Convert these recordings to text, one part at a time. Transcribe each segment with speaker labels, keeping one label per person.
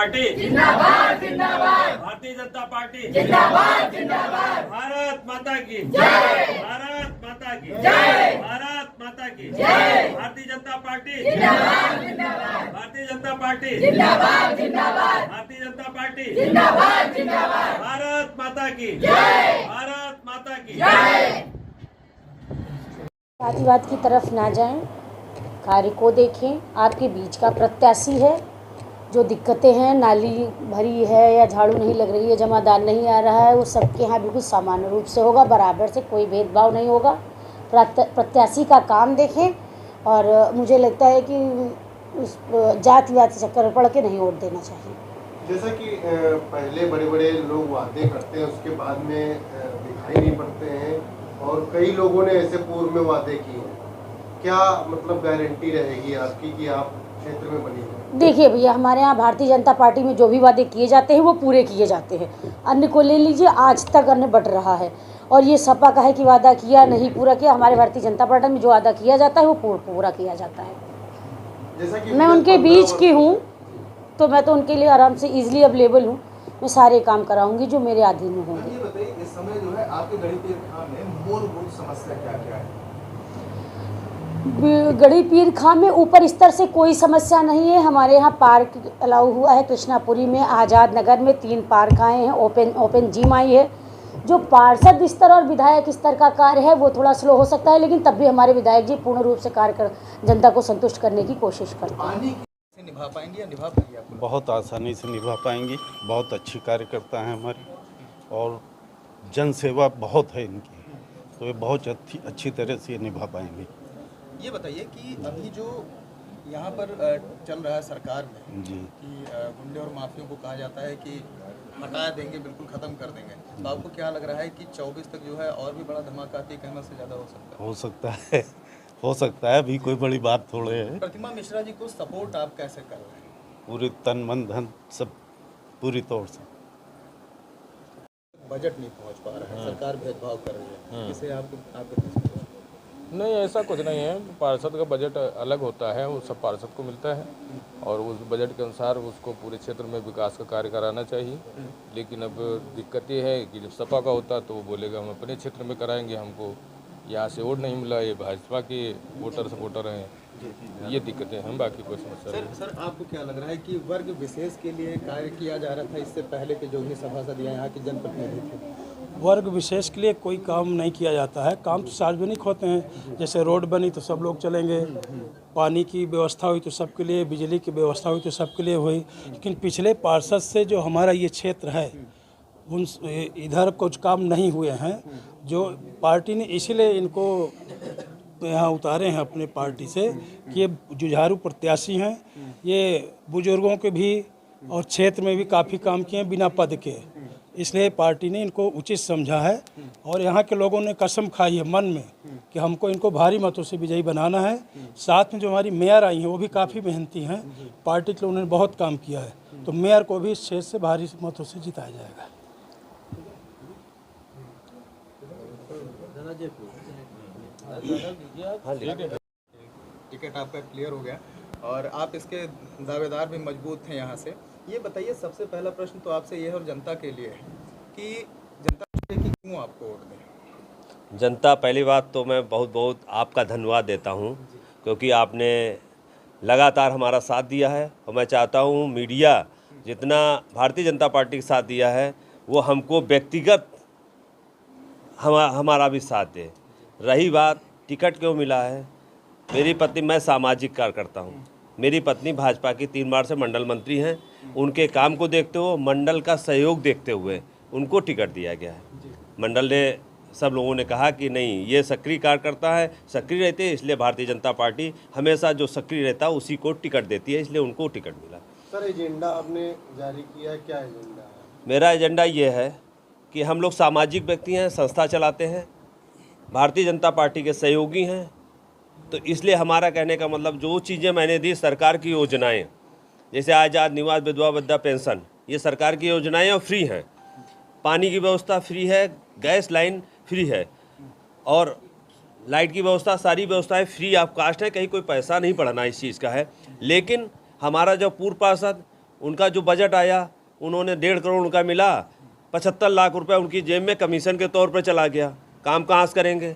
Speaker 1: Party
Speaker 2: जिंदाबाद जिंदाबाद,
Speaker 1: Bharatiya Janata party
Speaker 2: जिंदाबाद जिंदाबाद,
Speaker 1: भारत माता की
Speaker 2: जय,
Speaker 1: भारत माता की
Speaker 2: जय,
Speaker 1: भारत माता की
Speaker 2: जय,
Speaker 1: भारतीय जनता पार्टी
Speaker 2: जिंदाबाद जिंदाबाद,
Speaker 1: भारतीय जनता पार्टी
Speaker 2: जिंदाबाद जिंदाबाद,
Speaker 1: भारतीय जनता पार्टी
Speaker 2: जिंदाबाद जिंदाबाद,
Speaker 1: भारत माता की
Speaker 2: जय,
Speaker 1: भारत माता की
Speaker 2: जय।
Speaker 3: जातिवाद की तरफ ना जाएं, कार्य को देखें। आपके बीच का प्रत्याशी है, जो दिक्कतें हैं, नाली भरी है या झाड़ू नहीं लग रही है, जमादार नहीं आ रहा है, वो सबके यहाँ बिल्कुल सामान्य रूप से होगा, बराबर से, कोई भेदभाव नहीं होगा। प्रत्याशी का काम देखें और मुझे लगता है कि उस जातिवाद के चक्कर में पड़ के नहीं वोट देना चाहिए।
Speaker 4: जैसा कि पहले बड़े बड़े लोग वादे करते हैं, उसके बाद में दिखाई नहीं पड़ते हैं, और कई लोगों ने ऐसे पूर्व में वादे किए हैं। क्या मतलब गारंटी रहेगी आपकी कि आप क्षेत्र में बनी है?
Speaker 3: देखिए भैया, हमारे यहाँ भारतीय जनता पार्टी में जो भी वादे किए जाते हैं वो पूरे किए जाते हैं। अन्य को ले लीजिए, आज तक अन्य बढ़ रहा है, और ये सपा का है कि वादा किया नहीं पूरा किया। हमारे भारतीय जनता पार्टी में जो वादा किया जाता है वो पूरा किया जाता है।
Speaker 4: जैसा कि
Speaker 3: मैं उनके बीच की हूँ, तो मैं तो उनके लिए आराम से ईजिली अवेलेबल हूँ। मैं सारे काम कराऊंगी जो मेरे अधीन में होंगे।
Speaker 5: ये बताइए, इस समय जो है आपके गढ़ीपीर खां में मूलभूत समस्या क्या क्या है?
Speaker 3: गढ़ीपीर खां में ऊपर स्तर से कोई समस्या नहीं है। हमारे यहाँ पार्क अलाउ हुआ है, कृष्णापुरी में, आज़ाद नगर में 3 पार्क आए हैं, ओपन जिम आई है। जो पार्षद स्तर और विधायक स्तर का कार्य है वो थोड़ा स्लो हो सकता है, लेकिन तब भी हमारे विधायक जी पूर्ण रूप से कार्य कर जनता को संतुष्ट करने की कोशिश करते हैं।
Speaker 5: पानी से निभा पाएंगे या निभा पाएंगे आप?
Speaker 6: बहुत आसानी से निभा पाएंगी। बहुत अच्छी कार्यकर्ता हैं हमारी, और जन सेवा बहुत है इनकी, तो ये बहुत अच्छी तरह से निभा पाएंगे।
Speaker 5: ये बताइए कि अभी जो यहाँ पर चल रहा है सरकार में
Speaker 6: जी,
Speaker 5: कि गुंडे और माफियों को कहा जाता है कि हटा देंगे, बिल्कुल ख़त्म कर देंगे, तो आपको क्या लग रहा है कि 24 तक जो है और भी बड़ा धमाका अतीक अहमद से ज़्यादा हो सकता है?
Speaker 6: हो सकता है, अभी कोई बड़ी बात थोड़े है।
Speaker 5: प्रतिमा मिश्रा जी को सपोर्ट आप कैसे कर रहे हैं?
Speaker 6: पूरी तन मन धन सब पूरी तौर से।
Speaker 5: बजट नहीं पहुँच पा रहा है, सरकार भेदभाव कर रही है, इसे आपके
Speaker 7: नहीं, ऐसा कुछ नहीं है। पार्षद का बजट अलग होता है, वो सब पार्षद को मिलता है, और उस बजट के अनुसार उसको पूरे क्षेत्र में विकास का कार्य कराना चाहिए। लेकिन अब दिक्कत ये है कि जब सपा का होता तो वो बोलेगा हम अपने क्षेत्र में कराएंगे, हमको यहाँ से वोट नहीं मिला, ये भाजपा के वोटर सपोर्टर हैं, ये दिक्कतें हैं, बाकी कोई समस्या नहीं।
Speaker 5: सर आपको क्या लग रहा है कि वर्ग विशेष के लिए कार्य किया जा रहा था इससे पहले के जो भी सभासद यहाँ के जनप्रतिनिधि थे?
Speaker 8: वर्ग विशेष के लिए कोई काम नहीं किया जाता है। काम तो सार्वजनिक होते हैं, जैसे रोड बनी तो सब लोग चलेंगे, पानी की व्यवस्था हुई तो सबके लिए, बिजली की व्यवस्था हुई तो सबके लिए हुई। लेकिन पिछले पार्षद से जो हमारा ये क्षेत्र है, उन इधर कुछ काम नहीं हुए हैं, जो पार्टी ने इसीलिए इनको यहाँ उतारे हैं अपने पार्टी से कि ये जुझारू प्रत्याशी हैं। ये बुजुर्गों के भी और क्षेत्र में भी काफ़ी काम किए हैं बिना पद के, इसलिए पार्टी ने इनको उचित समझा है। और यहाँ के लोगों ने कसम खाई है मन में कि हमको इनको भारी मतों से विजयी बनाना है। साथ में जो हमारी मेयर आई हैं वो भी काफ़ी मेहनती हैं, पार्टी के लोगों ने बहुत काम किया है, तो मेयर को भी इस क्षेत्र से भारी मतों से जिताया जाएगा।
Speaker 5: टिकट आपका क्लियर हो गया और आप इसके दावेदार भी मजबूत थे यहाँ से। ये बताइए, सबसे पहला प्रश्न तो आपसे ये है और जनता के लिए है कि जनता की क्यों आपको वोट दें?
Speaker 9: जनता, पहली बात तो मैं बहुत आपका धन्यवाद देता हूँ, क्योंकि आपने लगातार हमारा साथ दिया है, और मैं चाहता हूँ मीडिया जितना भारतीय जनता पार्टी का साथ दिया है वो हमको व्यक्तिगत हमारा भी साथ दे। रही बात टिकट क्यों मिला है, मेरी पत्नी, मैं सामाजिक कार्य करता हूँ, मेरी पत्नी भाजपा की 3 बार से मंडल मंत्री हैं, उनके काम को देखते हुए, मंडल का सहयोग देखते हुए उनको टिकट दिया गया है। मंडल ने, सब लोगों ने कहा कि नहीं, ये सक्रिय कार्यकर्ता है, सक्रिय रहते हैं, इसलिए भारतीय जनता पार्टी हमेशा जो सक्रिय रहता है उसी को टिकट देती है, इसलिए उनको टिकट मिला।
Speaker 4: सर, एजेंडा आपने जारी किया, क्या एजेंडा है?
Speaker 9: मेरा एजेंडा ये है कि हम लोग सामाजिक व्यक्ति हैं, संस्था चलाते हैं, भारतीय जनता पार्टी के सहयोगी हैं, तो इसलिए हमारा कहने का मतलब जो चीज़ें मैंने दी, सरकार की योजनाएं, जैसे आज़ाद निवास विधवा वृद्धा पेंशन, ये सरकार की योजनाएं और फ्री हैं, पानी की व्यवस्था फ्री है, गैस लाइन फ्री है, और लाइट की व्यवस्था, सारी व्यवस्थाएं फ्री ऑफ कास्ट है, कहीं कोई पैसा नहीं पड़ना इस चीज़ का है। लेकिन हमारा जो पूर्व पार्षद, उनका जो बजट आया उन्होंने 1.5 करोड़ उनका मिला, 75 लाख रुपए उनकी जेब में कमीशन के तौर पर चला गया। काम कहाँ से करेंगे?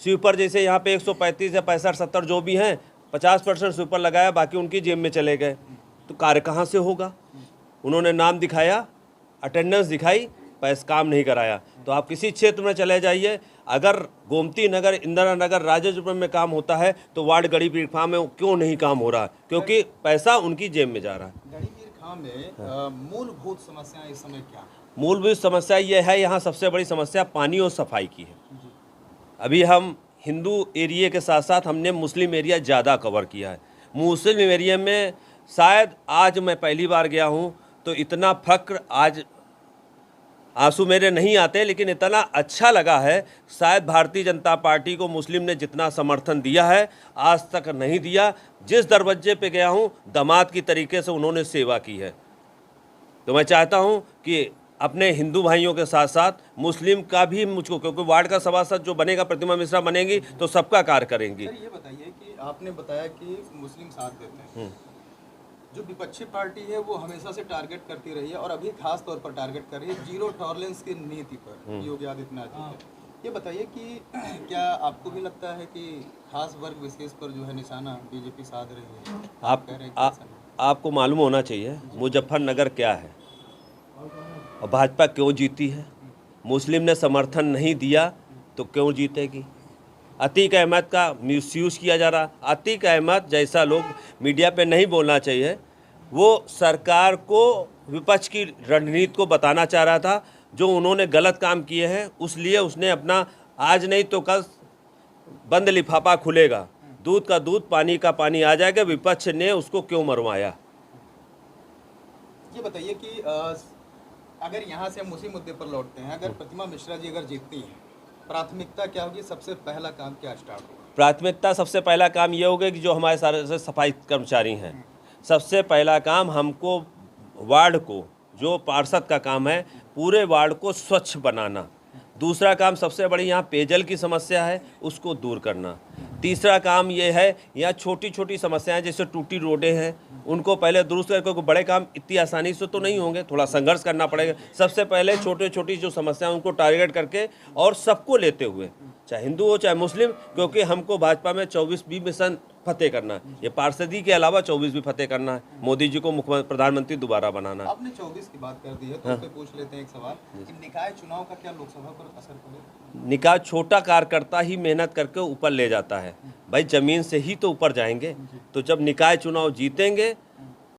Speaker 9: स्वीपर जैसे यहाँ पे 135 या 65 70 जो भी हैं 50% स्वीपर लगाया, बाकी उनकी जेब में चले गए, तो कार्य कहाँ से होगा? उन्होंने नाम दिखाया, अटेंडेंस दिखाई, पैसा काम नहीं कराया। तो आप किसी क्षेत्र में चले जाइए, अगर गोमती नगर, इंदिरा नगर, राजेंद्रपुरम में काम होता है तो वार्ड गरीबीर खां में क्यों नहीं काम हो रहा? क्योंकि पैसा उनकी जेब में जा रहा है।
Speaker 5: गरीबीर खां में मूलभूत समस्याएं इस समय क्या?
Speaker 9: मूलभूत समस्या यह है, यहाँ सबसे बड़ी समस्या पानी और सफाई की है। अभी हम हिंदू एरिया के साथ साथ हमने मुस्लिम एरिया ज़्यादा कवर किया है। मुस्लिम एरिया में शायद आज मैं पहली बार गया हूँ तो इतना फक्र, आज आंसू मेरे नहीं आते, लेकिन इतना अच्छा लगा है। शायद भारतीय जनता पार्टी को मुस्लिम ने जितना समर्थन दिया है आज तक नहीं दिया। जिस दरवाजे पे गया हूँ दामाद की तरीके से उन्होंने सेवा की है। तो मैं चाहता हूँ कि अपने हिंदू भाइयों के साथ साथ मुस्लिम का भी मुझको, क्योंकि वार्ड का सभासद जो बनेगा, प्रतिमा मिश्रा बनेंगी तो सबका कार्य करेंगी।
Speaker 5: सर ये बताइए कि आपने बताया कि मुस्लिम साथ देते हैं, जो विपक्षी पार्टी है वो हमेशा से टारगेट करती रही है और अभी खास तौर पर टारगेट कर रही है जीरो टॉलरेंस की नीति पर योगी आदित्यनाथ जी है। ये बताइए कि क्या आपको भी लगता है कि खास वर्ग विशेष पर जो है निशाना बीजेपी साध रही है? आप कह रहे हैं कि ऐसा नहीं?
Speaker 9: आपको मालूम होना चाहिए मुजफ्फरनगर क्या है और भाजपा क्यों जीती है। मुस्लिम ने समर्थन नहीं दिया तो क्यों जीतेगी? अतीक अहमद का मिसयूज़ किया जा रहा। अतीक अहमद जैसा लोग मीडिया पे नहीं बोलना चाहिए, वो सरकार को विपक्ष की रणनीति को बताना चाह रहा था। जो उन्होंने गलत काम किए हैं उसलिए उसने अपना आज नहीं तो कल बंद लिफाफा खुलेगा, दूध का दूध पानी का पानी आ जाएगा। विपक्ष ने उसको क्यों मरवाया?
Speaker 5: ये बताइए कि अगर यहाँ से हम उसी मुद्दे पर लौटते हैं, अगर प्रतिमा मिश्रा जी अगर जीतती हैं, प्राथमिकता क्या होगी? सबसे पहला काम क्या स्टार्ट होगा?
Speaker 9: प्राथमिकता सबसे पहला काम ये होगा कि जो हमारे सारे से सफाई कर्मचारी हैं, सबसे पहला काम हमको वार्ड को, जो पार्षद का काम है, पूरे वार्ड को स्वच्छ बनाना। दूसरा काम सबसे बड़ी यहाँ पेयजल की समस्या है, उसको दूर करना। तीसरा काम ये है, यहाँ छोटी छोटी समस्याएं जैसे टूटी रोडें हैं उनको पहले दुरुस्त करके, क्योंकि बड़े काम इतनी आसानी से तो नहीं होंगे, थोड़ा संघर्ष करना पड़ेगा। सबसे पहले छोटे छोटी जो समस्याएं उनको टारगेट करके और सबको लेते हुए, चाहे हिंदू हो चाहे मुस्लिम, क्योंकि हमको भाजपा में 24 मिशन फतेह करना है। ये पार्षदी के अलावा 24 भी फतेह करना है। मोदी जी को मुख्यमंत्री प्रधानमंत्री दोबारा बनाना है।
Speaker 5: आपने 24 की बात कर दी है तो उस पे पूछ लेते हैं एक सवाल कि निकाय चुनाव का क्या लोकसभा पर असर पड़ेगा?
Speaker 9: निकाय छोटा कार्यकर्ता ही मेहनत करके ऊपर ले जाता है भाई, जमीन से ही तो ऊपर जाएंगे। तो जब निकाय चुनाव जीतेंगे